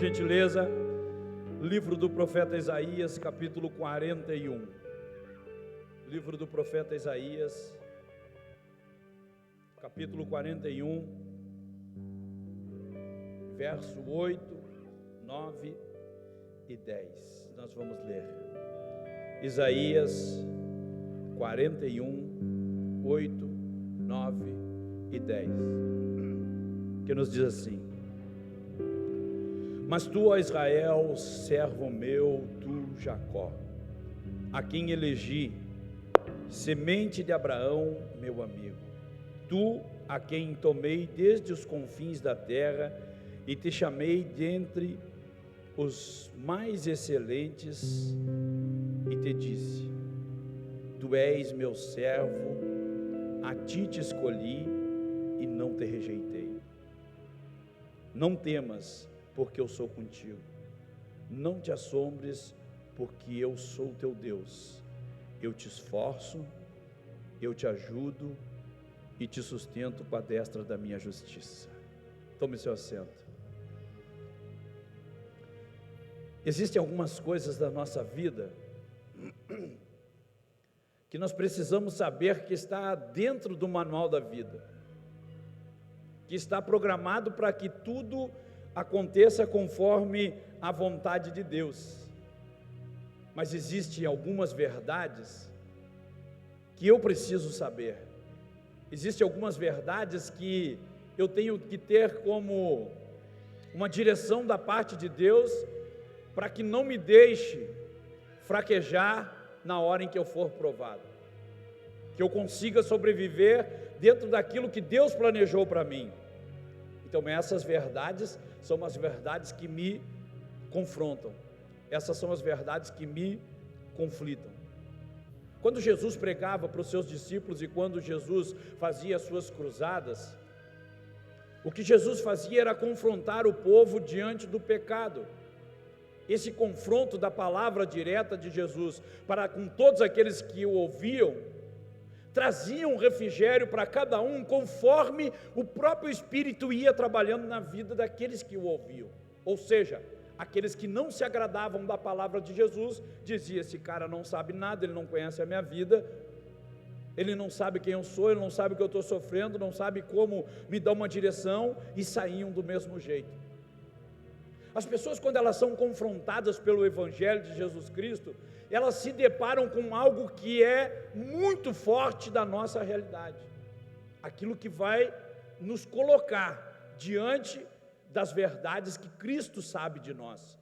Gentileza, livro do profeta Isaías, capítulo 41. Livro do profeta Isaías, capítulo 41, verso 8, 9 e 10. Nós vamos ler. Isaías 41, 8, 9 e 10. Que nos diz assim: Mas tu, ó Israel, servo meu, tu, Jacó, a quem elegi, semente de Abraão, meu amigo, tu, a quem tomei desde os confins da terra e te chamei dentre os mais excelentes e te disse: tu és meu servo, a ti te escolhi e não te rejeitei. Não temas, porque eu sou contigo. Não te assombres, porque eu sou teu Deus. Eu te esforço, eu te ajudo e te sustento com a destra da minha justiça. Tome seu assento. Existem algumas coisas da nossa vida que nós precisamos saber que está dentro do manual da vida, que está programado para que tudo aconteça conforme a vontade de Deus. Mas existem algumas verdades que eu preciso saber. Existem algumas verdades que eu tenho que ter como uma direção da parte de Deus, para que não me deixe fraquejar na hora em que eu for provado, que eu consiga sobreviver dentro daquilo que Deus planejou para mim. Então essas verdades são as verdades que me confrontam, essas são as verdades que me conflitam. Quando Jesus pregava para os seus discípulos e quando Jesus fazia as suas cruzadas, o que Jesus fazia era confrontar o povo diante do pecado. Esse confronto da palavra direta de Jesus para com todos aqueles que o ouviam, traziam refrigério para cada um, conforme o próprio Espírito ia trabalhando na vida daqueles que o ouviam. Ou seja, aqueles que não se agradavam da palavra de Jesus, dizia: esse cara não sabe nada, ele não conhece a minha vida, ele não sabe quem eu sou, ele não sabe o que eu estou sofrendo, não sabe como me dar uma direção, e saíam do mesmo jeito. As pessoas, quando elas são confrontadas pelo Evangelho de Jesus Cristo, elas se deparam com algo que é muito forte da nossa realidade, aquilo que vai nos colocar diante das verdades que Cristo sabe de nós,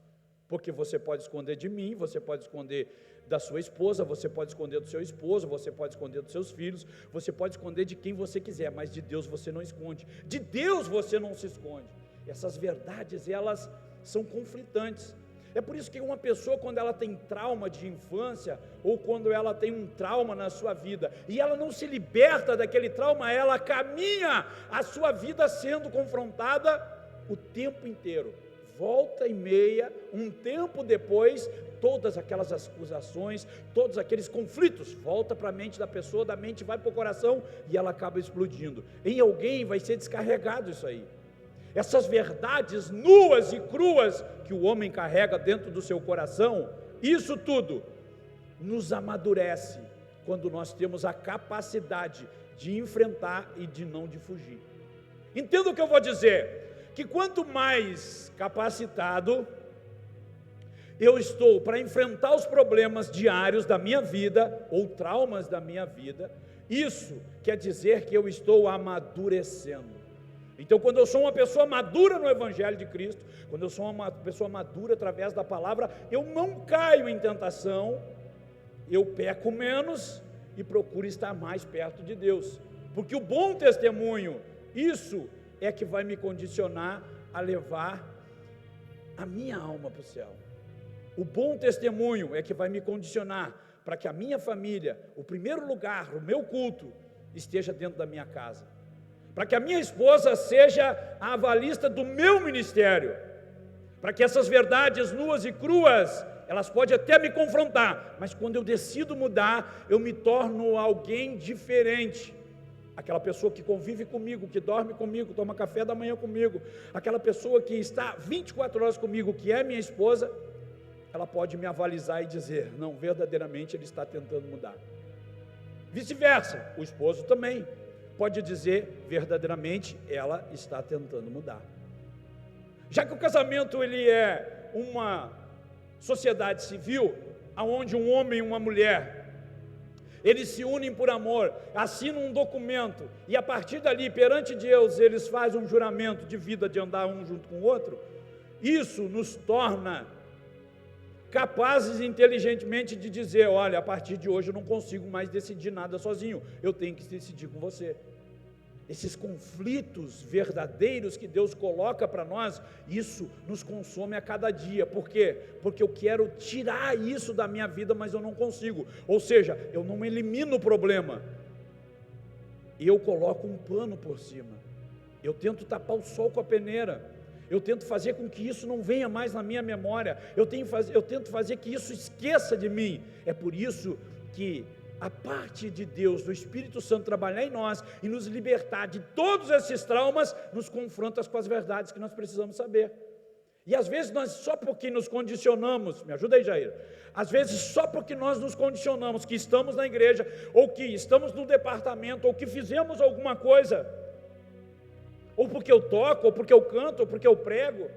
porque você pode esconder de mim, você pode esconder da sua esposa, você pode esconder do seu esposo, você pode esconder dos seus filhos, você pode esconder de quem você quiser, mas de Deus você não esconde, de Deus você não se esconde. Essas verdades, elas são conflitantes. É por isso que uma pessoa, quando ela tem trauma de infância, ou quando ela tem um trauma na sua vida, e ela não se liberta daquele trauma, ela caminha a sua vida sendo confrontada o tempo inteiro, volta e meia, um tempo depois, todas aquelas acusações, todos aqueles conflitos, volta para a mente da pessoa, da mente vai para o coração, e ela acaba explodindo, em alguém vai ser descarregado isso aí. Essas verdades nuas e cruas que o homem carrega dentro do seu coração, isso tudo nos amadurece quando nós temos a capacidade de enfrentar e de não de fugir. Entenda o que eu vou dizer, que quanto mais capacitado eu estou para enfrentar os problemas diários da minha vida, ou traumas da minha vida, isso quer dizer que eu estou amadurecendo. Então, quando eu sou uma pessoa madura no Evangelho de Cristo, quando eu sou uma pessoa madura através da palavra, eu não caio em tentação, eu peco menos e procuro estar mais perto de Deus, porque o bom testemunho, isso é que vai me condicionar a levar a minha alma para o céu. O bom testemunho é que vai me condicionar para que a minha família, o primeiro lugar, o meu culto, esteja dentro da minha casa, para que a minha esposa seja a avalista do meu ministério, para que essas verdades nuas e cruas, elas podem até me confrontar, mas quando eu decido mudar, eu me torno alguém diferente, aquela pessoa que convive comigo, que dorme comigo, toma café da manhã comigo, aquela pessoa que está 24 horas comigo, que é minha esposa, ela pode me avalizar e dizer, não, verdadeiramente ele está tentando mudar. Vice-versa, o esposo também pode dizer, verdadeiramente ela está tentando mudar. Já que o casamento ele é uma sociedade civil, onde um homem e uma mulher, eles se unem por amor, assinam um documento, e a partir dali, perante Deus, eles fazem um juramento de vida, de andar um junto com o outro. Isso nos torna capazes inteligentemente de dizer, olha, a partir de hoje eu não consigo mais decidir nada sozinho, eu tenho que decidir com você. Esses conflitos verdadeiros que Deus coloca para nós, isso nos consome a cada dia. Por quê? Porque eu quero tirar isso da minha vida, mas eu não consigo. Ou seja, eu não elimino o problema, eu coloco um pano por cima, eu tento tapar o sol com a peneira, eu tento fazer com que isso não venha mais na minha memória, eu tento fazer que isso esqueça de mim. É por isso que a parte de Deus, do Espírito Santo trabalhar em nós e nos libertar de todos esses traumas, nos confronta com as verdades que nós precisamos saber. E às vezes nós, só porque nos condicionamos, me ajuda aí, Jair, às vezes só porque nós nos condicionamos, que estamos na igreja, ou que estamos no departamento, ou que fizemos alguma coisa, ou porque eu toco, ou porque eu canto, ou porque eu prego,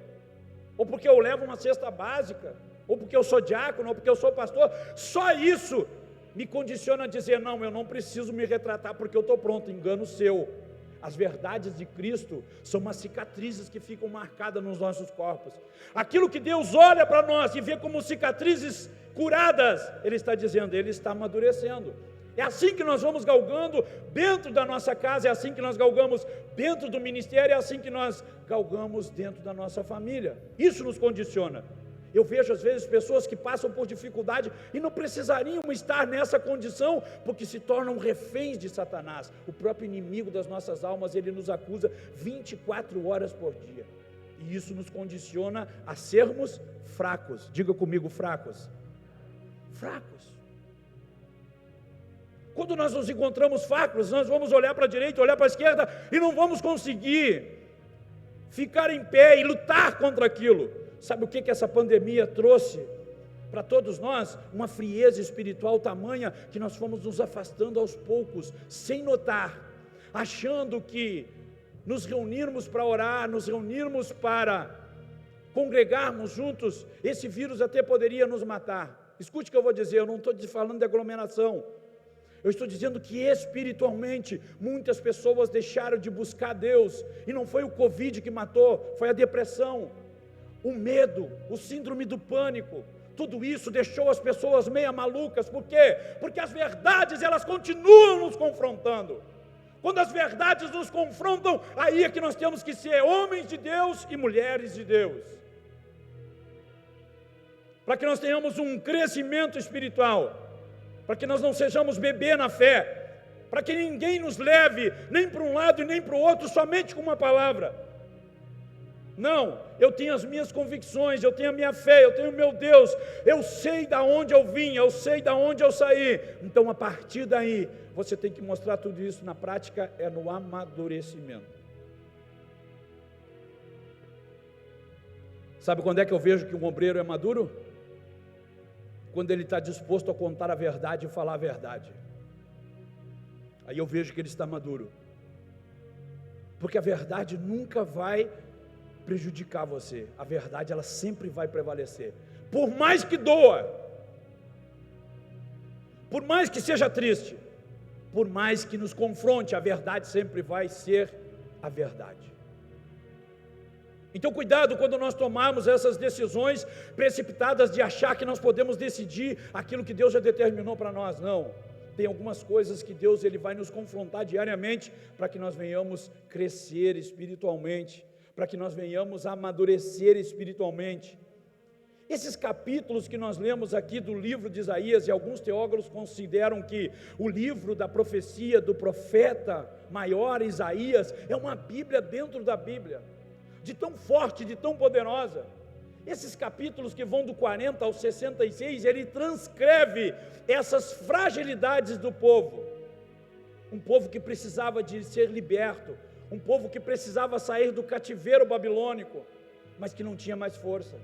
ou porque eu levo uma cesta básica, ou porque eu sou diácono, ou porque eu sou pastor, só isso me condiciona a dizer, não, eu não preciso me retratar porque eu estou pronto. Engano seu. As verdades de Cristo são umas cicatrizes que ficam marcadas nos nossos corpos. Aquilo que Deus olha para nós e vê como cicatrizes curadas, Ele está dizendo, Ele está amadurecendo. É assim que nós vamos galgando dentro da nossa casa, é assim que nós galgamos dentro do ministério, é assim que nós galgamos dentro da nossa família. Isso nos condiciona. Eu vejo às vezes pessoas que passam por dificuldade e não precisariam estar nessa condição, porque se tornam reféns de Satanás. O próprio inimigo das nossas almas, ele nos acusa 24 horas por dia. E isso nos condiciona a sermos fracos. Diga comigo, fracos. Fracos. Quando nós nos encontramos fracos, nós vamos olhar para a direita, olhar para a esquerda e não vamos conseguir ficar em pé e lutar contra aquilo. Sabe o que essa pandemia trouxe para todos nós? Uma frieza espiritual tamanha que nós fomos nos afastando aos poucos, sem notar, achando que nos reunirmos para orar, nos reunirmos para congregarmos juntos, esse vírus até poderia nos matar. Escute o que eu vou dizer, eu não estou falando de aglomeração, eu estou dizendo que espiritualmente muitas pessoas deixaram de buscar Deus, e não foi o Covid que matou, foi a depressão, o medo, o síndrome do pânico, tudo isso deixou as pessoas meio malucas. Por quê? Porque as verdades, elas continuam nos confrontando. Quando as verdades nos confrontam, aí é que nós temos que ser homens de Deus e mulheres de Deus, para que nós tenhamos um crescimento espiritual, para que nós não sejamos bebê na fé, para que ninguém nos leve nem para um lado e nem para o outro somente com uma palavra. Não, eu tenho as minhas convicções, eu tenho a minha fé, eu tenho o meu Deus, eu sei de onde eu vim, eu sei de onde eu saí. Então a partir daí, você tem que mostrar tudo isso na prática, é no amadurecimento. Sabe quando é que eu vejo que um obreiro é maduro? Quando ele está disposto a contar a verdade e falar a verdade. Aí eu vejo que ele está maduro, porque a verdade nunca vai prejudicar você, a verdade ela sempre vai prevalecer, por mais que doa, por mais que seja triste, por mais que nos confronte, a verdade sempre vai ser a verdade. Então cuidado quando nós tomarmos essas decisões precipitadas de achar que nós podemos decidir aquilo que Deus já determinou para nós. Não, tem algumas coisas que Deus ele vai nos confrontar diariamente, para que nós venhamos crescer espiritualmente, para que nós venhamos amadurecer espiritualmente. Esses capítulos que nós lemos aqui do livro de Isaías, e alguns teólogos consideram que o livro da profecia do profeta maior Isaías é uma Bíblia dentro da Bíblia, de tão forte, de tão poderosa. Esses capítulos que vão do 40 ao 66, ele transcreve essas fragilidades do povo. um povo que precisava de ser liberto, um povo que precisava sair do cativeiro babilônico, mas que não tinha mais força.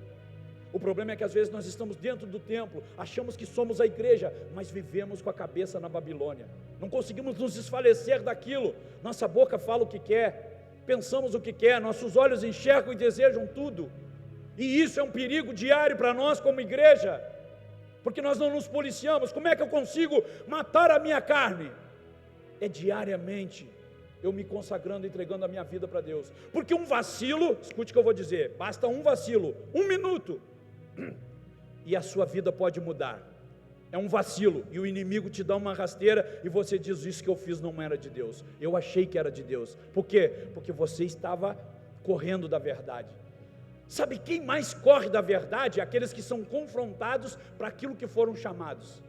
O problema é que às vezes nós estamos dentro do templo, achamos que somos a igreja, mas vivemos com a cabeça na Babilônia, não conseguimos nos desfalecer daquilo, nossa boca fala o que quer, pensamos o que quer, nossos olhos enxergam e desejam tudo, e isso é um perigo diário para nós como igreja, porque nós não nos policiamos. Como é que eu consigo matar a minha carne? É diariamente eu me consagrando, entregando a minha vida para Deus, porque um vacilo, escute o que eu vou dizer, basta um vacilo, 1 minuto, e a sua vida pode mudar. É um vacilo, e o inimigo te dá uma rasteira, e você diz: isso que eu fiz não era de Deus, eu achei que era de Deus. Por quê? Porque você estava correndo da verdade. Sabe quem mais corre da verdade? Aqueles que são confrontados para aquilo que foram chamados.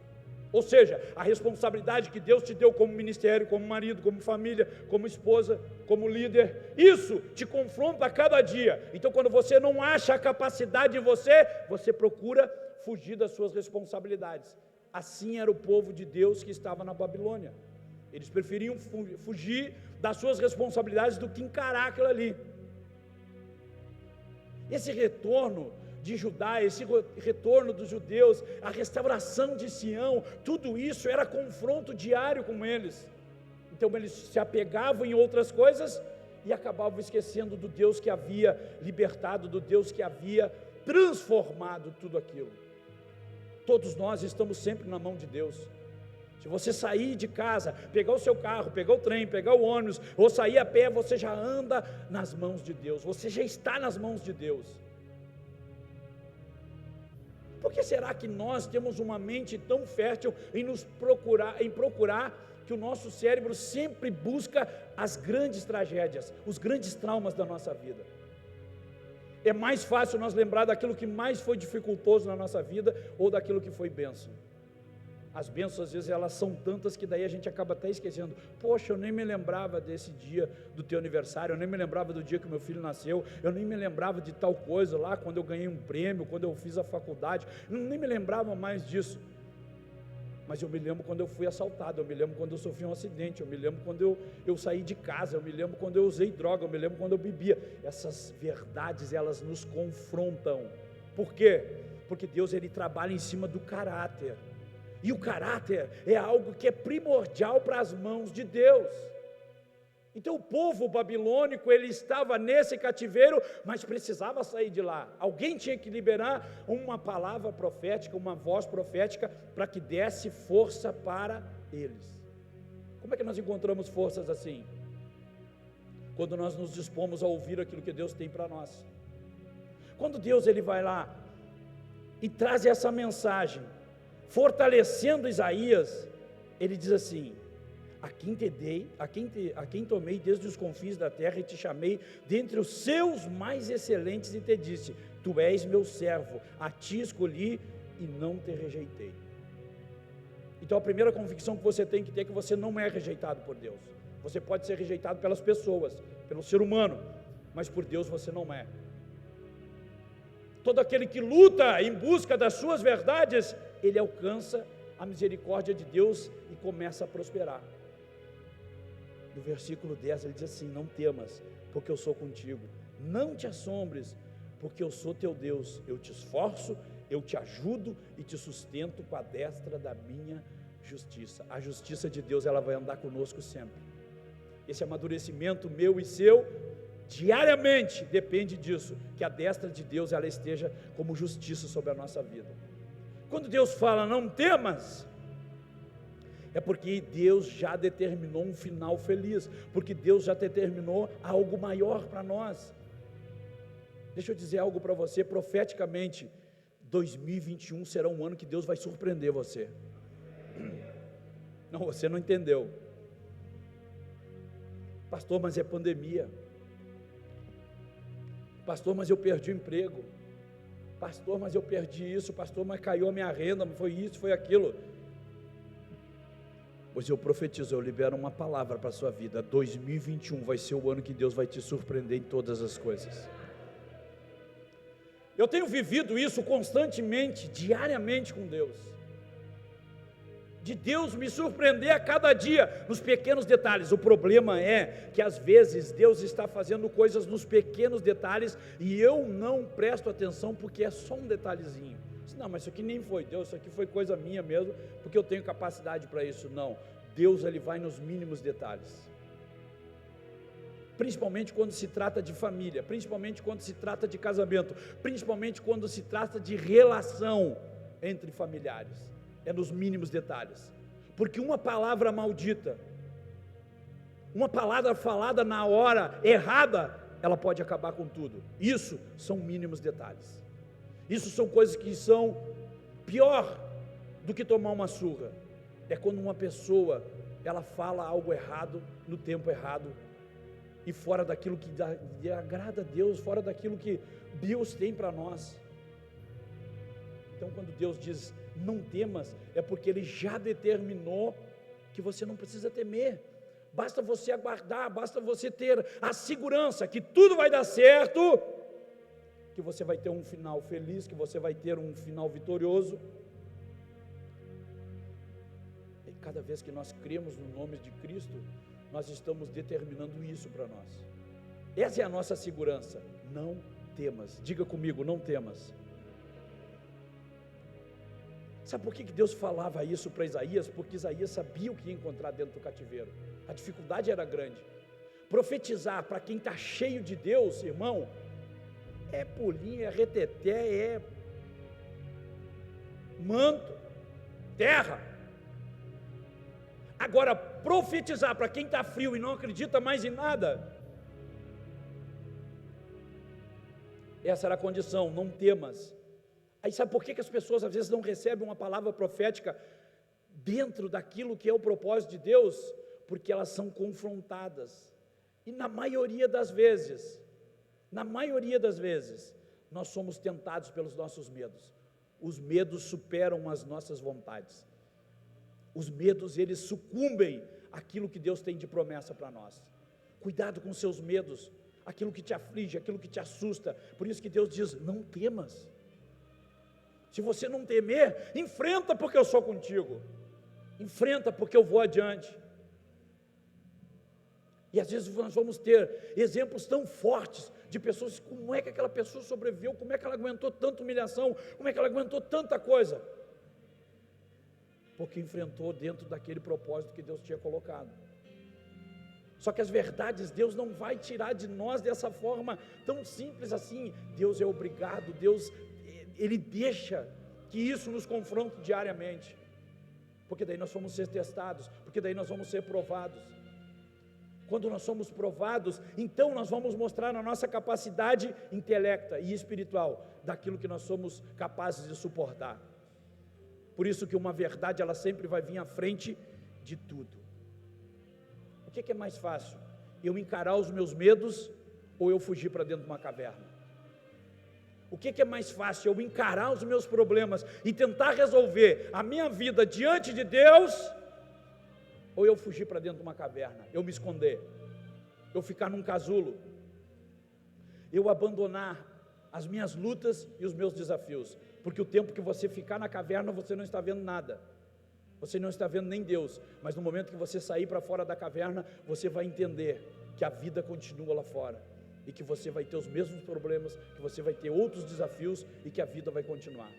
Ou seja, a responsabilidade que Deus te deu como ministério, como marido, como família, como esposa, como líder, isso te confronta a cada dia. Então, quando você não acha a capacidade em você, você procura fugir das suas responsabilidades. Assim era o povo de Deus que estava na Babilônia. Eles preferiam fugir das suas responsabilidades do que encarar aquilo ali. Esse retorno de Judá, esse retorno dos judeus, a restauração de Sião, tudo isso era confronto diário com eles. Então eles se apegavam em outras coisas e acabavam esquecendo do Deus que havia libertado, do Deus que havia transformado tudo aquilo. Todos nós estamos sempre na mão de Deus. Se você sair de casa, pegar o seu carro, pegar o trem, pegar o ônibus, ou sair a pé, você já anda nas mãos de Deus, você já está nas mãos de Deus. Por que será que nós temos uma mente tão fértil em procurar que o nosso cérebro sempre busca as grandes tragédias, os grandes traumas da nossa vida? É mais fácil nós lembrar daquilo que mais foi dificultoso na nossa vida ou daquilo que foi bênção. As bênçãos, às vezes, elas são tantas que daí a gente acaba até esquecendo. Poxa, eu nem me lembrava desse dia do teu aniversário, eu nem me lembrava do dia que meu filho nasceu, eu nem me lembrava de tal coisa lá, quando eu ganhei um prêmio, quando eu fiz a faculdade, eu nem me lembrava mais disso. Mas eu me lembro quando eu fui assaltado, eu me lembro quando eu sofri um acidente, eu me lembro quando eu saí de casa, eu me lembro quando eu usei droga, eu me lembro quando eu bebia. Essas verdades, elas nos confrontam. Por quê? Porque Deus, Ele trabalha em cima do caráter. E o caráter é algo que é primordial para as mãos de Deus. Então o povo babilônico, ele estava nesse cativeiro, mas precisava sair de lá. Alguém tinha que liberar uma palavra profética, uma voz profética, para que desse força para eles. Como é que nós encontramos forças assim? Quando nós nos dispomos a ouvir aquilo que Deus tem para nós. Quando Deus, Ele vai lá e traz essa mensagem, fortalecendo Isaías, ele diz assim: a quem tomei desde os confins da terra e te chamei dentre os seus mais excelentes e te disse: tu és meu servo, a ti escolhi e não te rejeitei. Então a primeira convicção que você tem que ter é que você não é rejeitado por Deus. Você pode ser rejeitado pelas pessoas, pelo ser humano, mas por Deus você não é. Todo aquele que luta em busca das suas verdades, ele alcança a misericórdia de Deus e começa a prosperar. No versículo 10 ele diz assim: não temas, porque eu sou contigo, não te assombres, porque eu sou teu Deus, eu te esforço, eu te ajudo e te sustento com a destra da minha justiça. A justiça de Deus, ela vai andar conosco sempre. Esse amadurecimento meu e seu, diariamente, depende disso, que a destra de Deus, ela esteja como justiça sobre a nossa vida. Quando Deus fala não temas, é porque Deus já determinou um final feliz, porque Deus já determinou algo maior para nós. Deixa eu dizer algo para você, profeticamente, 2021 será um ano que Deus vai surpreender você. Não, você não entendeu. Pastor, mas é pandemia. Pastor, mas eu perdi o emprego. Pastor, mas eu perdi isso. Pastor, mas caiu a minha renda, foi isso, foi aquilo. Pois eu profetizo, eu libero uma palavra para a sua vida. 2021 vai ser o ano que Deus vai te surpreender em todas as coisas. Eu tenho vivido isso constantemente, diariamente com Deus. de Deus me surpreender a cada dia, nos pequenos detalhes. O problema é que às vezes Deus está fazendo coisas nos pequenos detalhes, e eu não presto atenção, porque é só um detalhezinho. Não, mas isso aqui nem foi Deus, isso aqui foi coisa minha mesmo, porque eu tenho capacidade para isso. Não, Deus, Ele vai nos mínimos detalhes, principalmente quando se trata de família, principalmente quando se trata de casamento, principalmente quando se trata de relação entre familiares. É nos mínimos detalhes, porque uma palavra maldita, uma palavra falada na hora errada, ela pode acabar com tudo. Isso são mínimos detalhes. Isso são coisas que são pior do que tomar uma surra. É quando uma pessoa, ela fala algo errado, no tempo errado, e fora daquilo que agrada a Deus, fora daquilo que Deus tem para nós. Então, quando Deus diz, não temas, é porque Ele já determinou que você não precisa temer. Basta você aguardar, basta você ter a segurança que tudo vai dar certo, que você vai ter um final feliz, que você vai ter um final vitorioso. E cada vez que nós cremos no nome de Cristo, nós estamos determinando isso para nós. Essa é a nossa segurança. Não temas. Diga comigo, não temas. Sabe por que Deus falava isso para Isaías? Porque Isaías sabia o que ia encontrar dentro do cativeiro. A dificuldade era grande. Profetizar para quem está cheio de Deus, irmão, é pulinho, é reteté, é manto, terra. Agora, profetizar para quem está frio e não acredita mais em nada, essa era a condição, não temas. Aí sabe por que as pessoas às vezes não recebem uma palavra profética dentro daquilo que é o propósito de Deus? Porque elas são confrontadas, e na maioria das vezes, nós somos tentados pelos nossos medos. Os medos superam as nossas vontades. Os medos, eles sucumbem àquilo que Deus tem de promessa para nós. Cuidado com os seus medos, aquilo que te aflige, aquilo que te assusta. Por isso que Deus diz, não temas. Se você não temer, enfrenta, porque eu sou contigo. Enfrenta, porque eu vou adiante. E às vezes nós vamos ter exemplos tão fortes de pessoas, como é que aquela pessoa sobreviveu, como é que ela aguentou tanta humilhação, como é que ela aguentou tanta coisa? Porque enfrentou dentro daquele propósito que Deus tinha colocado. Só que as verdades, Deus não vai tirar de nós dessa forma tão simples assim. Deus é obrigado, Deus, Ele deixa que isso nos confronte diariamente, porque daí nós vamos ser testados, porque daí nós vamos ser provados. Quando nós somos provados, então nós vamos mostrar a nossa capacidade intelecta e espiritual, daquilo que nós somos capazes de suportar. Por isso que uma verdade, ela sempre vai vir à frente de tudo. O que é mais fácil? Eu encarar os meus medos, ou eu fugir para dentro de uma caverna? O que é mais fácil? Eu encarar os meus problemas e tentar resolver a minha vida diante de Deus, ou eu fugir para dentro de uma caverna, eu me esconder, eu ficar num casulo, eu abandonar as minhas lutas e os meus desafios? Porque o tempo que você ficar na caverna, você não está vendo nada, você não está vendo nem Deus, mas no momento que você sair para fora da caverna, você vai entender que a vida continua lá fora, e que você vai ter os mesmos problemas, que você vai ter outros desafios, e que a vida vai continuar.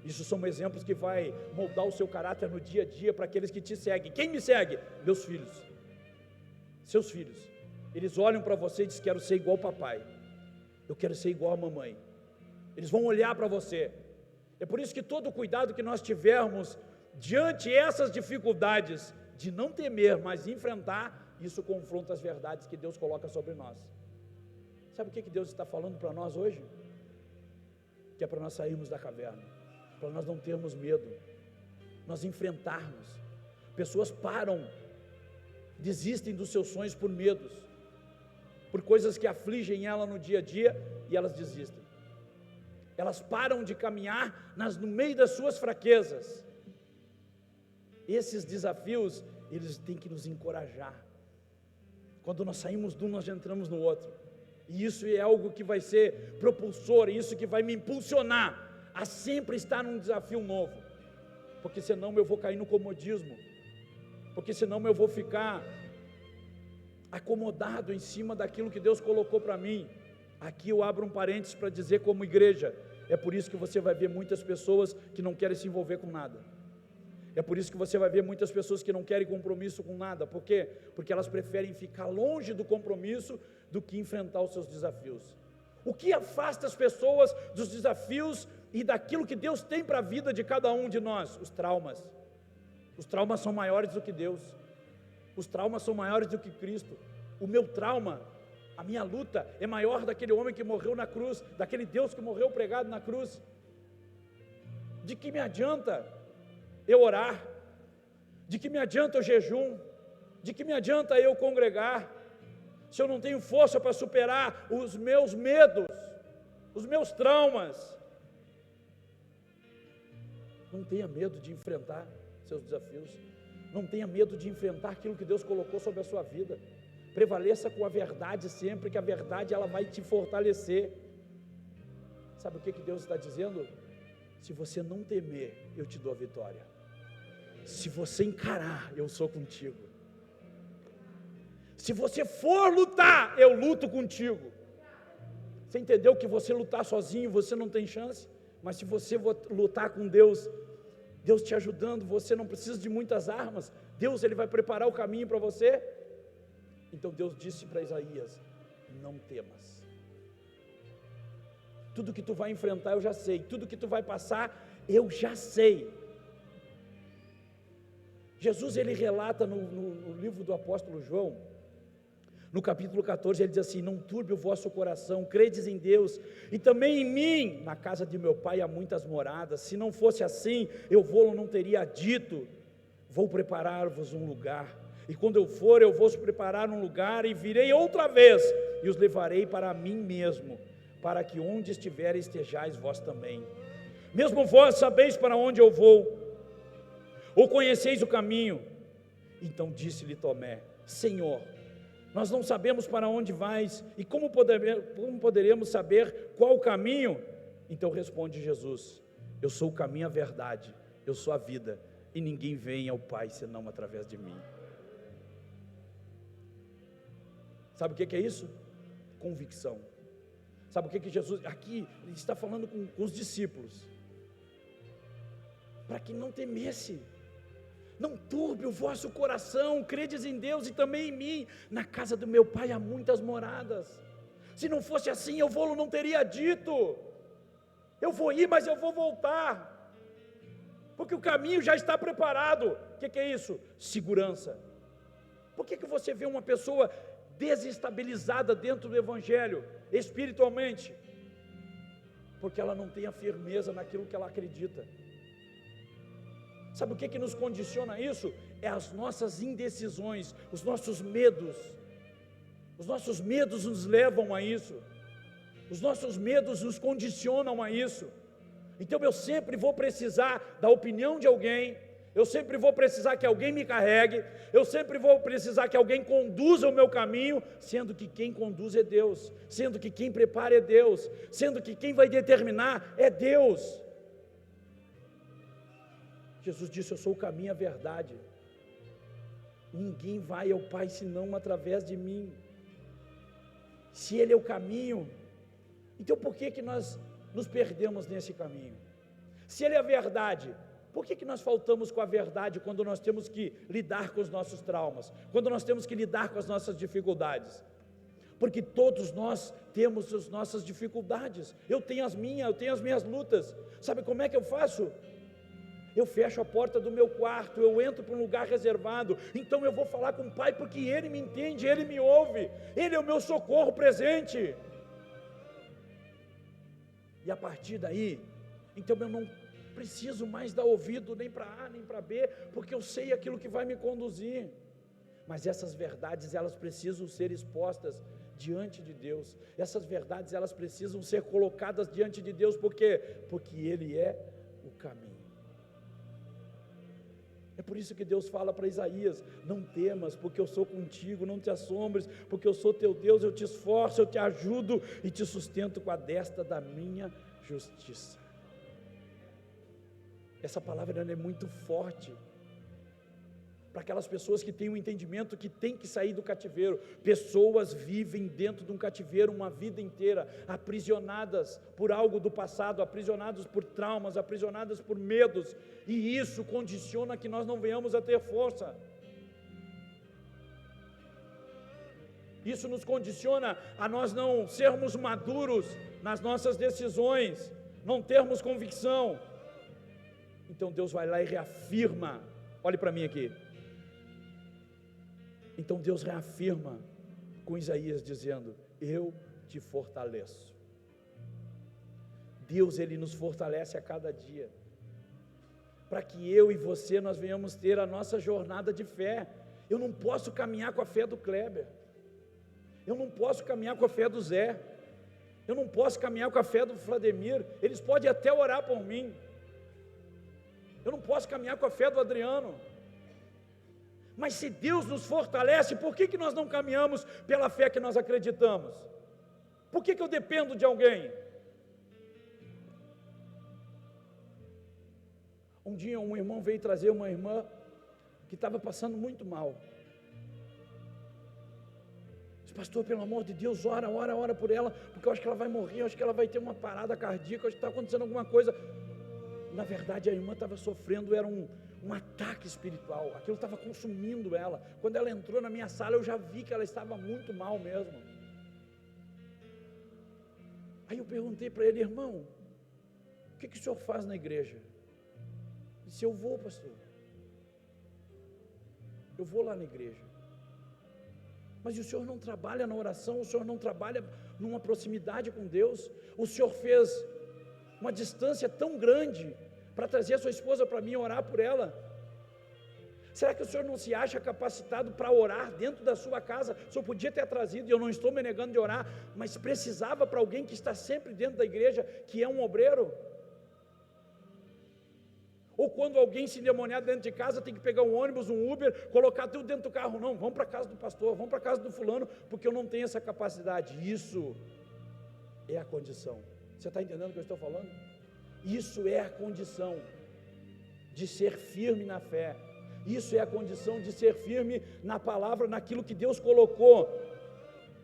Isso são exemplos que vai moldar o seu caráter no dia a dia, para aqueles que te seguem. Quem me segue? Meus filhos, seus filhos. Eles olham para você e dizem, quero ser igual ao papai, eu quero ser igual à mamãe. Eles vão olhar para você. É por isso que todo cuidado que nós tivermos diante essas dificuldades, de não temer, mas enfrentar, isso confronta as verdades que Deus coloca sobre nós. Sabe o que Deus está falando para nós hoje? Que é para nós sairmos da caverna, para nós não termos medo, nós enfrentarmos. Pessoas param, desistem dos seus sonhos por medos, por coisas que afligem ela no dia a dia, e elas desistem. Elas param de caminhar no meio das suas fraquezas. Esses desafios, eles têm que nos encorajar. Quando nós saímos de um, nós já entramos no outro. E isso é algo que vai ser propulsor, isso que vai me impulsionar a sempre estar num desafio novo. porque senão eu vou cair no comodismo, porque senão eu vou ficar acomodado em cima daquilo que Deus colocou para mim. Aqui eu abro um parênteses para dizer, como igreja, é por isso que você vai ver muitas pessoas que não querem se envolver com nada. É por isso que você vai ver muitas pessoas que não querem compromisso com nada. Por quê? Porque elas preferem ficar longe do compromisso do que enfrentar os seus desafios. O que afasta as pessoas dos desafios e daquilo que Deus tem para a vida de cada um de nós? Os traumas. Os traumas são maiores do que Deus. Os traumas são maiores do que Cristo. O meu trauma, a minha luta é maior daquele homem que morreu na cruz, daquele Deus que morreu pregado na cruz. De que me adianta eu orar? De que me adianta o jejum? De que me adianta eu congregar, se eu não tenho força para superar os meus medos, os meus traumas? Não tenha medo de enfrentar seus desafios, não tenha medo de enfrentar aquilo que Deus colocou sobre a sua vida. Prevaleça com a verdade sempre, que a verdade ela vai te fortalecer. Sabe o que Deus está dizendo? Se você não temer, eu te dou a vitória. Se você encarar, eu sou contigo. Se você for lutar, eu luto contigo. Você entendeu que você lutar sozinho, você não tem chance? Mas se você lutar com Deus, Deus te ajudando, você não precisa de muitas armas. Deus ele vai preparar o caminho para você. Então Deus disse para Isaías: não temas. Tudo que tu vai enfrentar eu já sei, tudo que tu vai passar eu já sei. Jesus ele relata no livro do apóstolo João, no capítulo 14, ele diz assim: não turbe o vosso coração, credes em Deus, e também em mim. Na casa de meu pai há muitas moradas, se não fosse assim, eu não teria dito, vou preparar-vos um lugar, e quando eu for, eu vou preparar um lugar, e virei outra vez, e os levarei para mim mesmo, para que onde estiver estejais vós também. Mesmo vós sabeis para onde eu vou, ou conheceis o caminho? Então disse-lhe Tomé: Senhor, nós não sabemos para onde vais, e como poderemos saber qual o caminho? Então responde Jesus: eu sou o caminho, a verdade, eu sou a vida, e ninguém vem ao Pai senão através de mim. Sabe o que é isso? Convicção. Sabe o que Jesus, aqui ele está falando com os discípulos, para que não temesse. Não turbe o vosso coração, credes em Deus e também em mim. Na casa do meu pai há muitas moradas. Se não fosse assim, eu não teria dito. Eu vou ir, mas eu vou voltar, porque o caminho já está preparado. O que é isso? Segurança. Por que você vê uma pessoa desestabilizada dentro do evangelho, espiritualmente? Porque ela não tem a firmeza naquilo que ela acredita. Sabe o que nos condiciona isso? É as nossas indecisões, os nossos medos. Os nossos medos nos levam a isso. Os nossos medos nos condicionam a isso. Então eu sempre vou precisar da opinião de alguém, eu sempre vou precisar que alguém me carregue, eu sempre vou precisar que alguém conduza o meu caminho, sendo que quem conduz é Deus, sendo que quem prepara é Deus, sendo que quem vai determinar é Deus. Jesus disse: eu sou o caminho e a verdade, ninguém vai ao Pai senão através de mim. Se Ele é o caminho, então por que nós nos perdemos nesse caminho? Se Ele é a verdade, por que nós faltamos com a verdade quando nós temos que lidar com os nossos traumas, quando nós temos que lidar com as nossas dificuldades? Porque todos nós temos as nossas dificuldades. Eu tenho as minhas lutas. Sabe como é que eu faço? Eu fecho a porta do meu quarto, eu entro para um lugar reservado, então eu vou falar com o Pai, porque Ele me entende, Ele me ouve, Ele é o meu socorro presente. E a partir daí, então eu não preciso mais dar ouvido nem para A nem para B, porque eu sei aquilo que vai me conduzir. Mas essas verdades, elas precisam ser expostas diante de Deus. Essas verdades, elas precisam ser colocadas diante de Deus, porque Ele é o caminho. É por isso que Deus fala para Isaías: não temas, porque eu sou contigo, não te assombres, porque eu sou teu Deus, eu te esforço, eu te ajudo e te sustento com a destra da minha justiça. Essa palavra ela é muito forte para aquelas pessoas que têm um entendimento que tem que sair do cativeiro. Pessoas vivem dentro de um cativeiro uma vida inteira, aprisionadas por algo do passado, aprisionadas por traumas, aprisionadas por medos, e isso condiciona que nós não venhamos a ter força. Isso nos condiciona a nós não sermos maduros nas nossas decisões, não termos convicção. Então Deus vai lá e reafirma, olhe para mim aqui. Então Deus reafirma com Isaías dizendo: eu te fortaleço. Deus, Ele nos fortalece a cada dia, para que eu e você nós venhamos ter a nossa jornada de fé. Eu não posso caminhar com a fé do Kleber, eu não posso caminhar com a fé do Zé, eu não posso caminhar com a fé do Vladimir. Eles podem até orar por mim, eu não posso caminhar com a fé do Adriano. Mas se Deus nos fortalece, por que nós não caminhamos pela fé que nós acreditamos? Por que eu dependo de alguém? Um dia um irmão veio trazer uma irmã que estava passando muito mal. Disse: pastor, pelo amor de Deus, ora por ela, porque eu acho que ela vai morrer, eu acho que ela vai ter uma parada cardíaca, eu acho que está acontecendo alguma coisa. Na verdade, a irmã estava sofrendo, era um ataque espiritual, aquilo estava consumindo ela. Quando ela entrou na minha sala, eu já vi que ela estava muito mal mesmo. Aí eu perguntei para ele: irmão, o que o senhor faz na igreja? Ele disse: eu vou, pastor, eu vou lá na igreja. Mas o senhor não trabalha na oração, o senhor não trabalha numa proximidade com Deus, o senhor fez uma distância tão grande para trazer a sua esposa para mim, orar por ela. Será que o senhor não se acha capacitado para orar dentro da sua casa? O senhor podia ter trazido, e eu não estou me negando de orar, mas precisava para alguém que está sempre dentro da igreja, que é um obreiro. Ou quando alguém se endemoniar dentro de casa, tem que pegar um ônibus, um Uber, colocar tudo dentro do carro. Não, vamos para a casa do pastor, vamos para a casa do fulano, porque eu não tenho essa capacidade. Isso é a condição. Você está entendendo o que eu estou falando? Isso é a condição de ser firme na fé. Isso é a condição de ser firme na palavra, naquilo que Deus colocou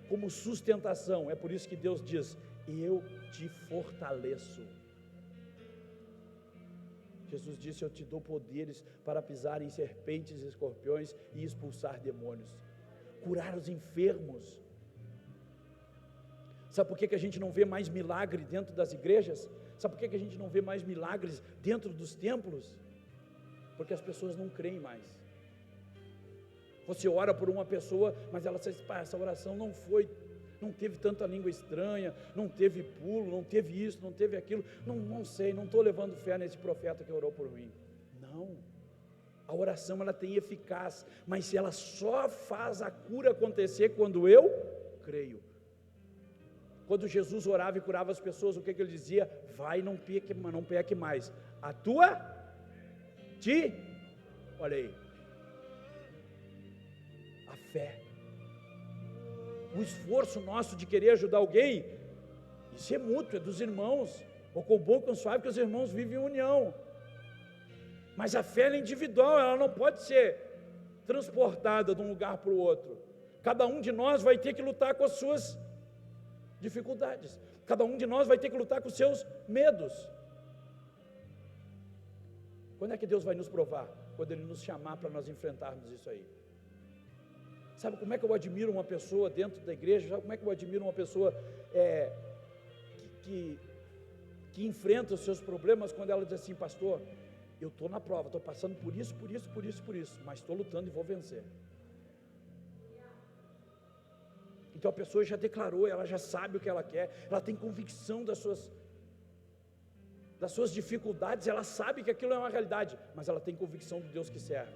como sustentação. É por isso que Deus diz: eu te fortaleço. Jesus disse: eu te dou poderes para pisar em serpentes e escorpiões e expulsar demônios, curar os enfermos. Sabe por que a gente não vê mais milagre dentro das igrejas? Sabe por que a gente não vê mais milagres dentro dos templos? Porque as pessoas não creem mais. Você ora por uma pessoa, mas ela diz: essa oração não teve tanta língua estranha, não teve pulo, não teve isso, não teve aquilo, não sei, não estou levando fé nesse profeta que orou por mim. Não, a oração ela tem eficácia, mas ela só faz a cura acontecer quando eu creio. Quando Jesus orava e curava as pessoas, o que ele dizia? Vai, não peque mais. A tua olha aí, a fé, o esforço nosso de querer ajudar alguém, isso é mútuo, é dos irmãos. O bom que suave que os irmãos vivem em união. Mas a fé é individual, ela não pode ser transportada de um lugar para o outro. Cada um de nós vai ter que lutar com as suas dificuldades. Cada um de nós vai ter que lutar com os seus medos. Quando é que Deus vai nos provar? Quando Ele nos chamar para nós enfrentarmos isso aí. Sabe como é que eu admiro uma pessoa dentro da igreja? Sabe como é que eu admiro uma pessoa que enfrenta os seus problemas? Quando ela diz assim: pastor, eu estou na prova, estou passando por isso, mas estou lutando e vou vencer. Então a pessoa já declarou, ela já sabe o que ela quer, ela tem convicção das suas dificuldades, ela sabe que aquilo é uma realidade, mas ela tem convicção do Deus que serve.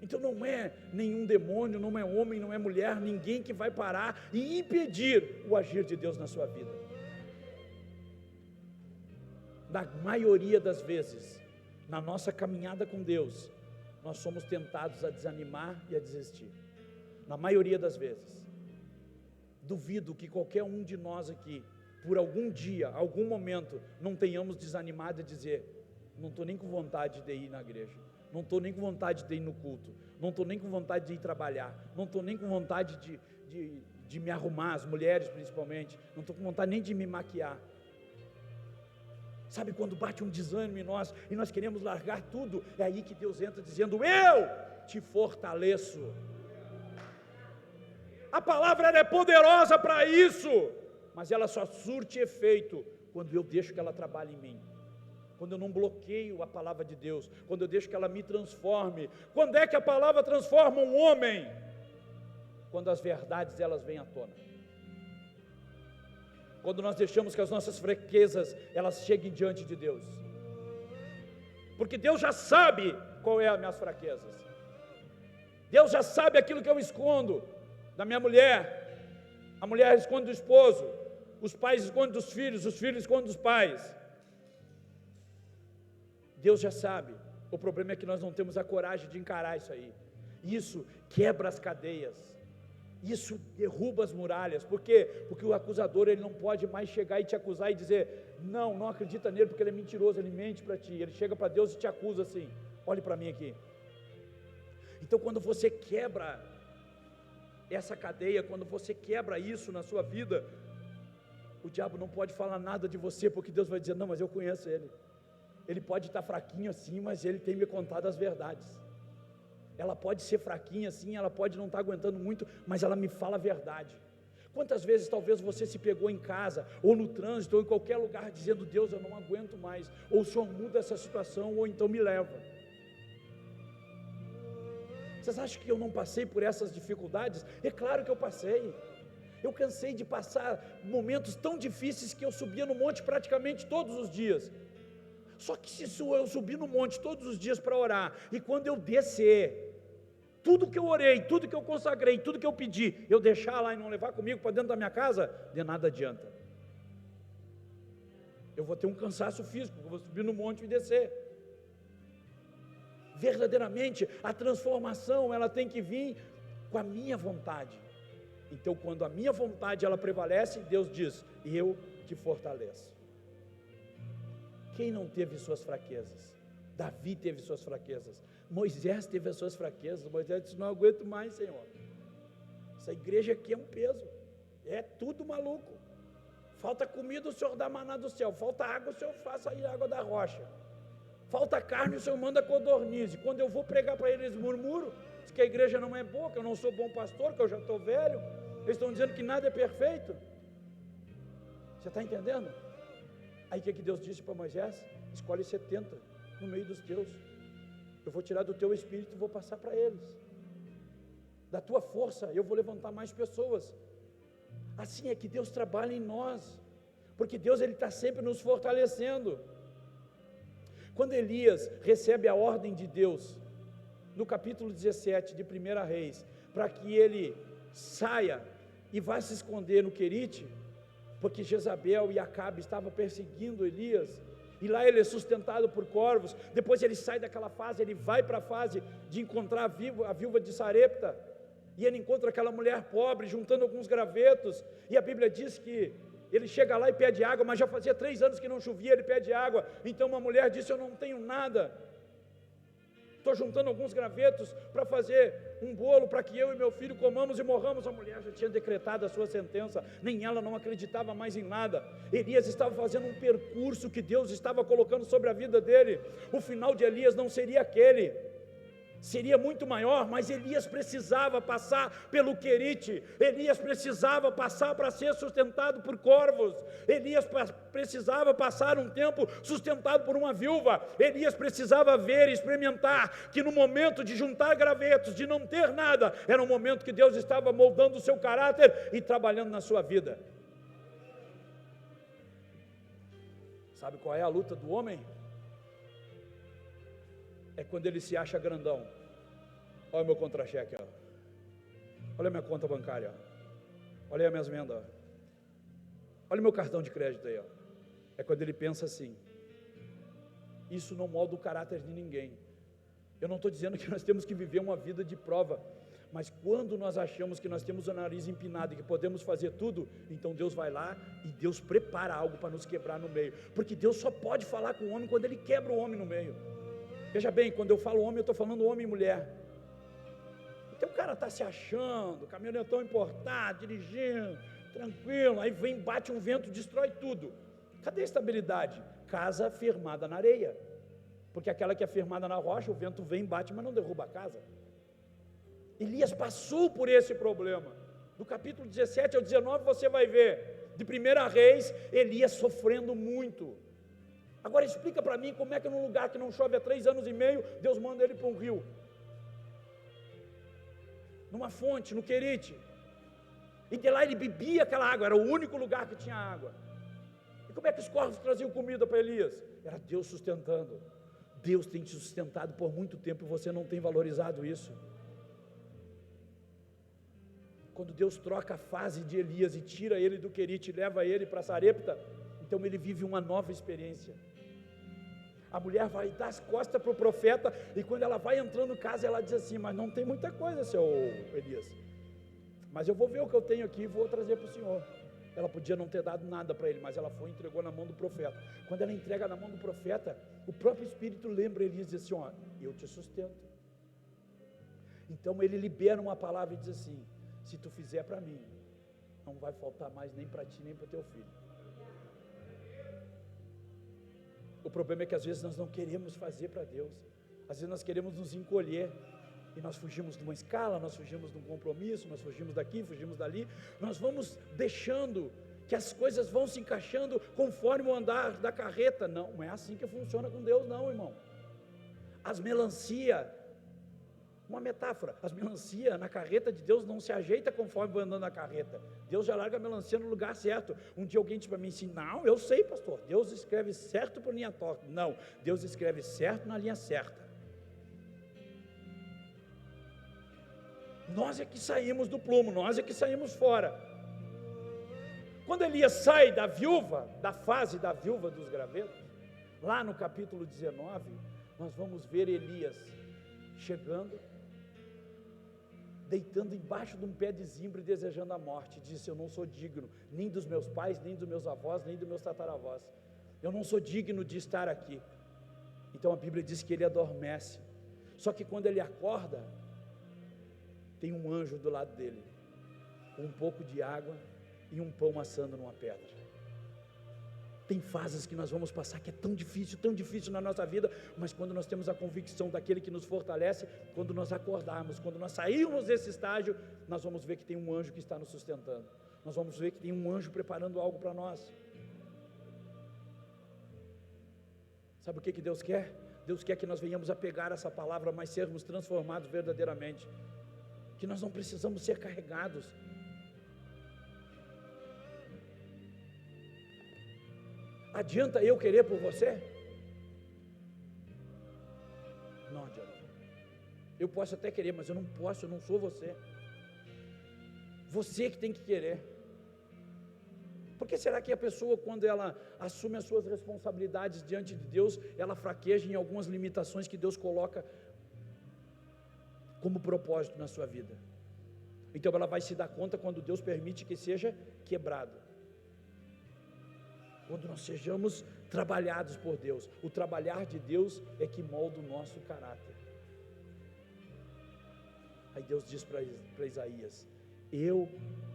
Então não é nenhum demônio, não é homem, não é mulher, ninguém que vai parar e impedir o agir de Deus na sua vida. Na maioria das vezes, na nossa caminhada com Deus, nós somos tentados a desanimar e a desistir. Na maioria das vezes. Duvido que qualquer um de nós aqui por algum dia, algum momento, não tenhamos desanimado a dizer: não estou nem com vontade de ir na igreja, não estou nem com vontade de ir no culto, não estou nem com vontade de ir trabalhar, não estou nem com vontade de me arrumar, as mulheres principalmente, não estou com vontade nem de me maquiar. Sabe quando bate um desânimo em nós, e nós queremos largar tudo, é aí que Deus entra dizendo: eu te fortaleço. A palavra ela é poderosa para isso, mas ela só surte efeito quando eu deixo que ela trabalhe em mim, quando eu não bloqueio a palavra de Deus, quando eu deixo que ela me transforme. Quando é que a palavra transforma um homem? Quando as verdades elas vêm à tona, quando nós deixamos que as nossas fraquezas elas cheguem diante de Deus, porque Deus já sabe qual é as minhas fraquezas, Deus já sabe aquilo que eu escondo da minha mulher, a mulher esconde do esposo, os pais escondem dos filhos, os filhos escondem dos pais. Deus já sabe. O problema é que nós não temos a coragem de encarar isso aí. Isso quebra as cadeias, isso derruba as muralhas. Por quê? Porque o acusador ele não pode mais chegar e te acusar e dizer: não acredita nele porque ele é mentiroso, ele mente para ti. Ele chega para Deus e te acusa assim: olhe para mim aqui. Então quando você quebra essa cadeia, quando você quebra isso na sua vida, o diabo não pode falar nada de você, porque Deus vai dizer: não, mas eu conheço ele. Ele pode estar fraquinho assim, mas ele tem me contado as verdades. Ela pode ser fraquinha assim, ela pode não estar aguentando muito, mas ela me fala a verdade. Quantas vezes talvez você se pegou em casa, ou no trânsito, ou em qualquer lugar, dizendo: Deus, eu não aguento mais, ou o Senhor muda essa situação, ou então me leva. Vocês acham que eu não passei por essas dificuldades? É claro que eu passei. Eu cansei de passar momentos tão difíceis que eu subia no monte praticamente todos os dias. Só que se eu subir no monte todos os dias para orar, e quando eu descer, tudo que eu orei, tudo que eu consagrei, tudo que eu pedi, eu deixar lá e não levar comigo para dentro da minha casa, de nada adianta. Eu vou ter um cansaço físico, eu vou subir no monte e descer. Verdadeiramente, a transformação, ela tem que vir com a minha vontade. Então, quando a minha vontade, ela prevalece, Deus diz: eu te fortaleço. Quem não teve suas fraquezas? Davi teve suas fraquezas, Moisés teve as suas fraquezas. Moisés disse: não aguento mais, Senhor, essa igreja aqui é um peso, é tudo maluco, falta comida, o Senhor dá maná do céu, falta água, o Senhor faz sair água da rocha, falta carne, o Senhor manda codornize. Quando eu vou pregar para eles, murmuram, diz que a igreja não é boa, que eu não sou bom pastor, que eu já estou velho, eles estão dizendo que nada é perfeito. Você está entendendo? Aí o que Deus disse para Moisés? Escolhe 70 no meio dos teus, eu vou tirar do teu espírito e vou passar para eles, da tua força eu vou levantar mais pessoas. Assim é que Deus trabalha em nós, porque Deus ele está sempre nos fortalecendo. Quando Elias recebe a ordem de Deus, no capítulo 17 de 1 Reis, para que ele saia e vá se esconder no Querite, porque Jezabel e Acabe estavam perseguindo Elias, e lá ele é sustentado por corvos. Depois ele sai daquela fase, ele vai para a fase de encontrar a viúva de Sarepta, e ele encontra aquela mulher pobre, juntando alguns gravetos, e a Bíblia diz que ele chega lá e pede água, mas já fazia 3 anos que não chovia, ele pede água. Então uma mulher disse: eu não tenho nada, estou juntando alguns gravetos para fazer um bolo para que eu e meu filho comamos e morramos. A mulher já tinha decretado a sua sentença, nem ela não acreditava mais em nada. Elias estava fazendo um percurso que Deus estava colocando sobre a vida dele. O final de Elias não seria aquele, seria muito maior, mas Elias precisava passar pelo Querite, Elias precisava passar para ser sustentado por corvos, Elias precisava passar um tempo sustentado por uma viúva, Elias precisava ver e experimentar que no momento de juntar gravetos, de não ter nada, era um momento que Deus estava moldando o seu caráter e trabalhando na sua vida. Sabe qual é a luta do homem? É quando ele se acha grandão. Olha o meu contra-cheque, ó. Olha a minha conta bancária, ó. Olha as minhas vendas, ó. Olha o meu cartão de crédito aí, ó. É quando ele pensa assim. Isso não molda o caráter de ninguém. Eu não estou dizendo que nós temos que viver uma vida de prova, Mas quando nós achamos que nós temos o nariz empinado e que podemos fazer tudo, então Deus vai lá e Deus prepara algo para nos quebrar no meio, porque Deus só pode falar com o homem quando Ele quebra o homem no meio. Veja bem, quando eu falo homem, eu estou falando homem e mulher. Então o cara está se achando, caminhonetão importado, dirigindo, tranquilo, aí vem, bate um vento, destrói tudo. Cadê a estabilidade? Casa firmada na areia, porque aquela que é firmada na rocha, o vento vem, bate, mas não derruba a casa. Elias passou por esse problema. Do capítulo 17 ao 19 você vai ver, de 1 Reis, Elias sofrendo muito. Agora explica para mim como é que num lugar que não chove há 3 anos e meio, Deus manda ele para um rio, numa fonte, no Querite, e de lá ele bebia aquela água, era o único lugar que tinha água. E como é que os corvos traziam comida para Elias? Era Deus sustentando. Deus tem te sustentado por muito tempo e você não tem valorizado isso. Quando Deus troca a fase de Elias e tira ele do Querite e leva ele para Sarepta, então ele vive uma nova experiência. A mulher vai dar as costas para o profeta, e quando ela vai entrando em casa, ela diz assim: mas não tem muita coisa, seu Elias, mas eu vou ver o que eu tenho aqui e vou trazer para o senhor. Ela podia não ter dado nada para ele, mas ela foi e entregou na mão do profeta. Quando ela entrega na mão do profeta, o próprio Espírito lembra Elias e diz assim: ó, eu te sustento. Então ele libera uma palavra e diz assim: se tu fizer para mim, não vai faltar mais nem para ti nem para o teu filho. O problema é que às vezes nós não queremos fazer para Deus, às vezes nós queremos nos encolher, e nós fugimos de uma escala, nós fugimos de um compromisso, nós fugimos daqui, fugimos dali, nós vamos deixando que as coisas vão se encaixando conforme o andar da carreta. Não é assim que funciona com Deus não, irmão. As melancia, uma metáfora, as melancia na carreta de Deus não se ajeita conforme vai andando na carreta. Deus já larga a melancia no lugar certo. Um dia alguém disse para mim assim: não, eu sei, pastor, Deus escreve certo por linha torta. Não, Deus escreve certo na linha certa. Nós é que saímos do plumo, nós é que saímos fora. Quando Elias sai da viúva, da fase da viúva dos gravetos, lá no capítulo 19, nós vamos ver Elias chegando, deitando embaixo de um pé de zimbro e desejando a morte. Disse: eu não sou digno, nem dos meus pais, nem dos meus avós, nem dos meus tataravós. Eu não sou digno de estar aqui. Então a Bíblia diz que ele adormece. Só que quando ele acorda, tem um anjo do lado dele, com um pouco de água e um pão assando numa pedra. Tem fases que nós vamos passar que é tão difícil na nossa vida, mas quando nós temos a convicção daquele que nos fortalece, quando nós acordarmos, quando nós sairmos desse estágio, nós vamos ver que tem um anjo que está nos sustentando, nós vamos ver que tem um anjo preparando algo para nós. Sabe o que Deus quer? Deus quer que nós venhamos a pegar essa palavra, mas sermos transformados verdadeiramente, que nós não precisamos ser carregados. Adianta eu querer por você? Não adianta. Eu posso até querer, mas eu não posso, eu não sou você. Você que tem que querer. Por que será que a pessoa, quando ela assume as suas responsabilidades diante de Deus, ela fraqueja em algumas limitações que Deus coloca como propósito na sua vida? Então ela vai se dar conta quando Deus permite que seja quebrado. Quando nós sejamos trabalhados por Deus. O trabalhar de Deus é que molda o nosso caráter. Aí Deus diz para Isaías: eu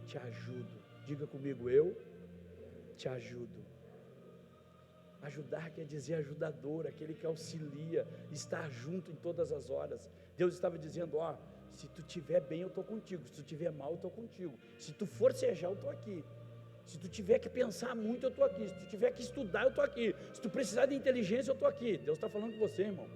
te ajudo. Diga comigo: eu te ajudo. Ajudar quer dizer ajudador, aquele que auxilia, estar junto em todas as horas. Deus estava dizendo: ó, se tu estiver bem eu estou contigo, se tu estiver mal eu estou contigo, se tu forcejar eu estou aqui, se tu tiver que pensar muito eu estou aqui, se tu tiver que estudar eu estou aqui, se tu precisar de inteligência eu estou aqui. Deus está falando com você, irmão.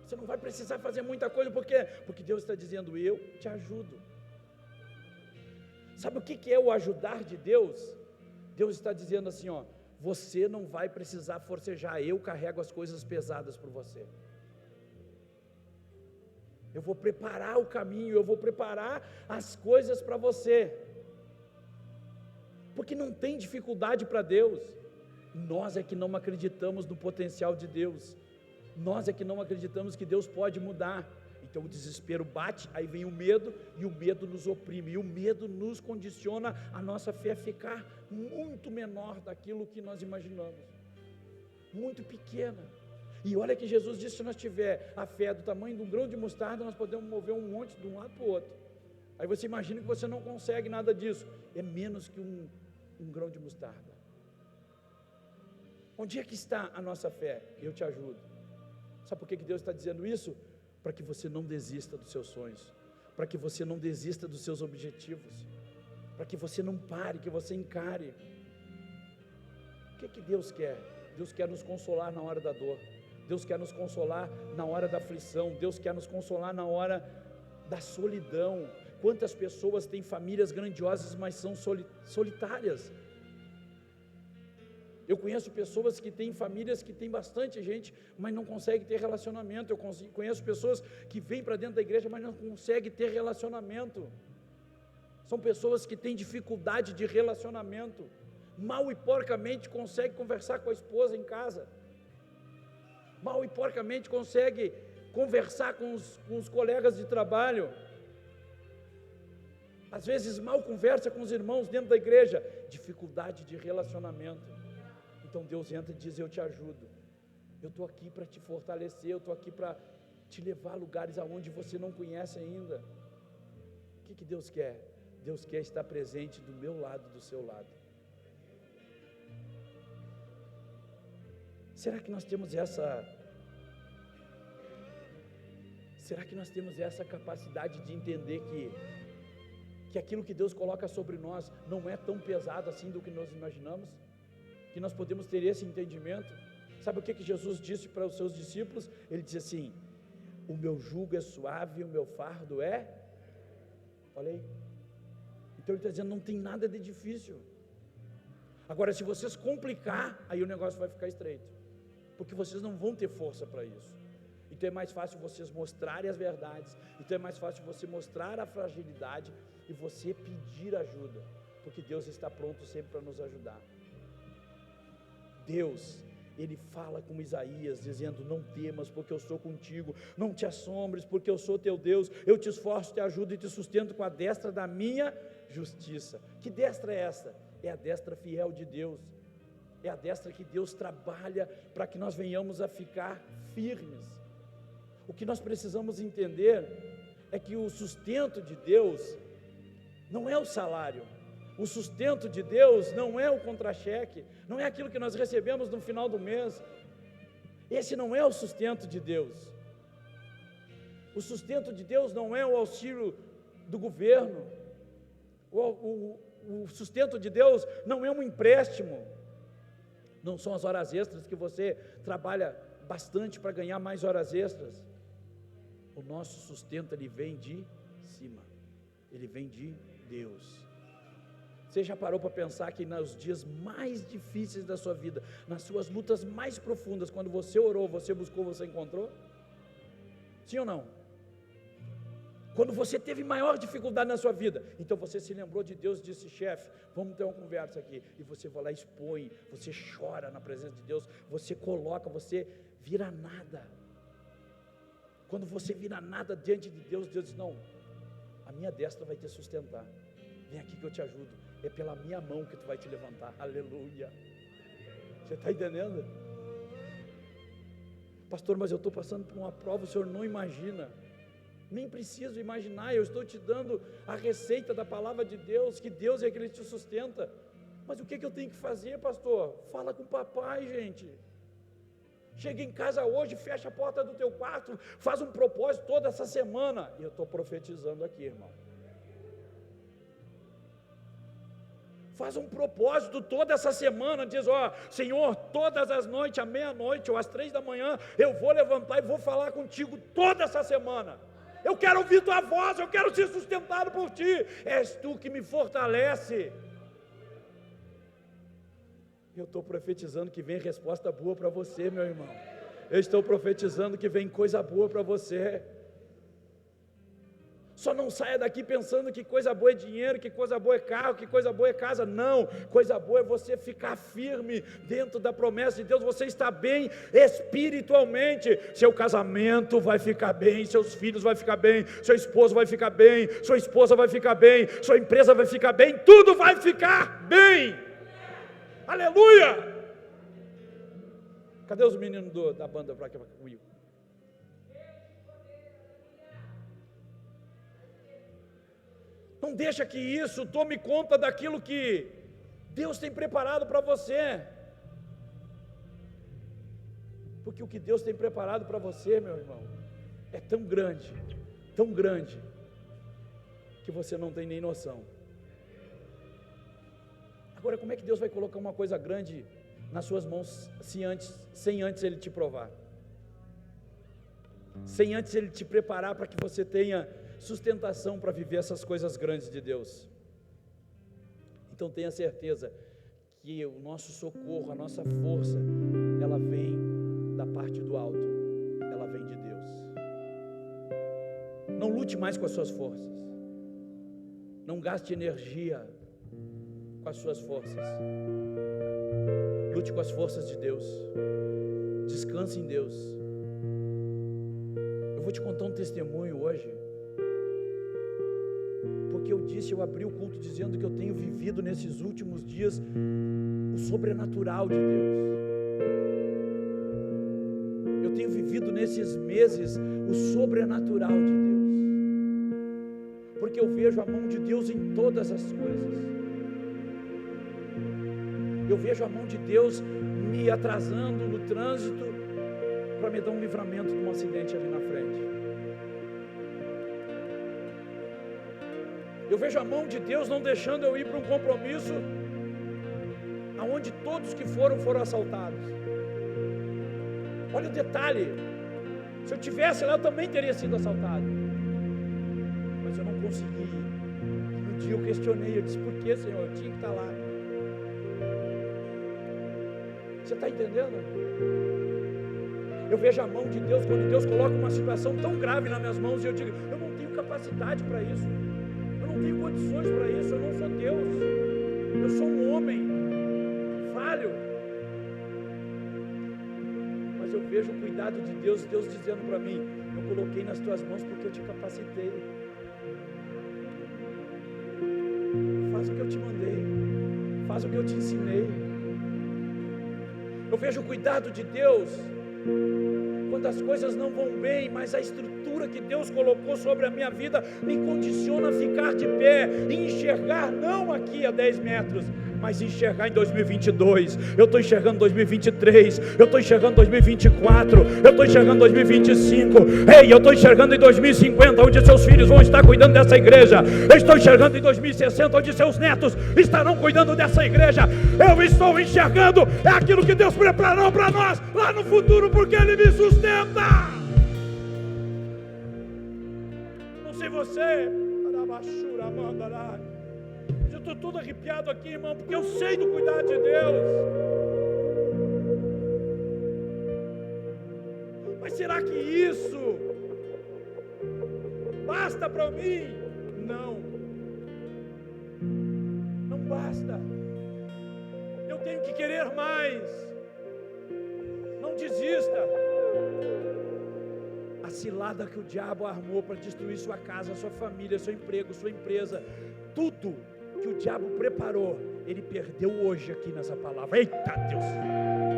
Você não vai precisar fazer muita coisa, por quê? Porque Deus está dizendo: eu te ajudo. Sabe o que é o ajudar de Deus? Deus está dizendo assim, ó: você não vai precisar forcejar, eu carrego as coisas pesadas por você. Eu vou preparar o caminho, eu vou preparar as coisas para você. Porque não tem dificuldade para Deus. Nós é que não acreditamos no potencial de Deus. Nós é que não acreditamos que Deus pode mudar. Então o desespero bate, aí vem o medo, e o medo nos oprime, e o medo nos condiciona a nossa fé ficar muito menor daquilo que nós imaginamos, muito pequena. E olha que Jesus disse: se nós tiver a fé do tamanho de um grão de mostarda, nós podemos mover um monte de um lado para o outro. Aí você imagina que você não consegue nada disso, é menos que um grão de mostarda. Onde é que está a nossa fé? Eu te ajudo. Sabe por que Deus está dizendo isso? Para que você não desista dos seus sonhos, para que você não desista dos seus objetivos, para que você não pare, que você encare. O que Deus quer? Deus quer nos consolar na hora da dor, Deus quer nos consolar na hora da aflição, Deus quer nos consolar na hora da solidão. Quantas pessoas têm famílias grandiosas, mas são solitárias? Eu conheço pessoas que têm famílias que têm bastante gente, mas não conseguem ter relacionamento. Eu conheço pessoas que vêm para dentro da igreja, mas não conseguem ter relacionamento. São pessoas que têm dificuldade de relacionamento. Mal e porcamente consegue conversar com a esposa em casa. Mal e porcamente consegue conversar com os colegas de trabalho. Às vezes mal conversa com os irmãos dentro da igreja. Dificuldade de relacionamento. Então Deus entra e diz: eu te ajudo, eu estou aqui para te fortalecer, eu estou aqui para te levar a lugares aonde você não conhece ainda. O que Deus quer? Deus quer estar presente do meu lado, do seu lado. Será que nós temos essa capacidade de entender que aquilo que Deus coloca sobre nós não é tão pesado assim do que nós imaginamos? Que nós podemos ter esse entendimento? Sabe o que Jesus disse para os seus discípulos? Ele disse assim: o meu jugo é suave, o meu fardo é... Olha aí. Então ele está dizendo, não tem nada de difícil. Agora, se vocês complicar, aí o negócio vai ficar estreito, porque vocês não vão ter força para isso. Então é mais fácil vocês mostrarem as verdades, então é mais fácil você mostrar a fragilidade e você pedir ajuda, porque Deus está pronto sempre para nos ajudar. Deus, Ele fala com Isaías, dizendo: não temas, porque eu sou contigo, não te assombres, porque eu sou teu Deus, eu te esforço, te ajudo e te sustento com a destra da minha justiça. Que destra é essa? É a destra fiel de Deus, é a destra que Deus trabalha para que nós venhamos a ficar firmes. O que nós precisamos entender é que o sustento de Deus não é o salário. O sustento de Deus não é o contra-cheque, não é aquilo que nós recebemos no final do mês. Esse não é o sustento de Deus. O sustento de Deus não é o auxílio do governo. O sustento de Deus não é um empréstimo. Não são as horas extras que você trabalha bastante para ganhar mais horas extras. O nosso sustento, ele vem de cima, ele vem de Deus. Você já parou para pensar que nos dias mais difíceis da sua vida, nas suas lutas mais profundas, quando você orou, você buscou, você encontrou? Sim ou não? Quando você teve maior dificuldade na sua vida, então você se lembrou de Deus e disse: chefe, vamos ter uma conversa aqui. E você vai lá, expõe, você chora na presença de Deus, você coloca, você vira nada. Quando você vira nada diante de Deus, Deus diz: não, a minha destra vai te sustentar, vem aqui que eu te ajudo. É pela minha mão que tu vai te levantar. Aleluia. Você está entendendo? Pastor, mas eu estou passando por uma prova, o senhor não imagina. Nem preciso imaginar, eu estou te dando a receita da palavra de Deus, que Deus é que Ele te sustenta. Mas o que eu tenho que fazer, pastor? Fala com o papai, gente. Chega em casa hoje, fecha a porta do teu quarto, faz um propósito toda essa semana. E eu estou profetizando aqui, irmão. Faz um propósito toda essa semana, diz: ó, Senhor, todas as noites, à meia-noite ou às 3 da manhã, eu vou levantar e vou falar contigo toda essa semana. Eu quero ouvir tua voz, eu quero ser sustentado por ti, és tu que me fortalece. Eu estou profetizando que vem resposta boa para você, meu irmão. Eu estou profetizando que vem coisa boa para você. Só não saia daqui pensando que coisa boa é dinheiro, que coisa boa é carro, que coisa boa é casa. Não, coisa boa é você ficar firme dentro da promessa de Deus. Você está bem espiritualmente, seu casamento vai ficar bem, seus filhos vai ficar bem, seu esposo vai ficar bem, sua esposa vai ficar bem, sua empresa vai ficar bem, tudo vai ficar bem. Aleluia! Cadê os meninos da banda para cá comigo? Não deixa que isso tome conta daquilo que Deus tem preparado para você. Porque o que Deus tem preparado para você, meu irmão, é tão grande, que você não tem nem noção. Agora, como é que Deus vai colocar uma coisa grande nas suas mãos sem antes Ele te provar? Sem antes Ele te preparar para que você tenha sustentação para viver essas coisas grandes de Deus. Então tenha certeza que o nosso socorro, a nossa força, ela vem da parte do alto, ela vem de Deus. Não lute mais com as suas forças, não gaste energia com as suas forças, lute com as forças de Deus, descanse em Deus. Eu vou te contar um testemunho hoje, porque eu abri o culto dizendo que eu tenho vivido nesses últimos dias o sobrenatural de Deus. Eu tenho vivido nesses meses o sobrenatural de Deus, porque eu vejo a mão de Deus em todas as coisas. Eu vejo a mão de Deus me atrasando no trânsito para me dar um livramento de um acidente ali na frente. Eu vejo a mão de Deus não deixando eu ir para um compromisso aonde todos que foram assaltados. Olha o detalhe, se eu tivesse lá eu também teria sido assaltado, mas eu não consegui ir. No dia eu questionei, eu disse, por que, Senhor? Eu tinha que estar lá. Você está entendendo? Eu vejo a mão de Deus quando Deus coloca uma situação tão grave nas minhas mãos e eu digo, eu não tenho capacidade para isso, eu não tenho condições para isso, eu não sou Deus, eu sou um homem falho. Mas eu vejo o cuidado de Deus, Deus dizendo para mim, eu coloquei nas tuas mãos porque eu te capacitei. Faz o que eu te mandei, faz o que eu te ensinei. Eu vejo o cuidado de Deus quando as coisas não vão bem, mas a estrutura que Deus colocou sobre a minha vida me condiciona a ficar de pé e enxergar não aqui a 10 metros, mas enxergar em 2022, eu estou enxergando 2023, eu estou enxergando 2024, eu estou enxergando 2025, ei, eu estou enxergando em 2050, onde seus filhos vão estar cuidando dessa igreja, eu estou enxergando em 2060, onde seus netos estarão cuidando dessa igreja, eu estou enxergando, é aquilo que Deus preparou para nós, lá no futuro, porque Ele me sustenta. Não sei você, eu estou todo arrepiado aqui, irmão, porque eu sei do cuidado de Deus. Mas será que isso basta para mim? Não, não basta. Eu tenho que querer mais. Não desista. A cilada que o diabo armou para destruir sua casa, sua família, seu emprego, sua empresa, tudo que o diabo preparou, ele perdeu hoje aqui nessa palavra. Eita Deus!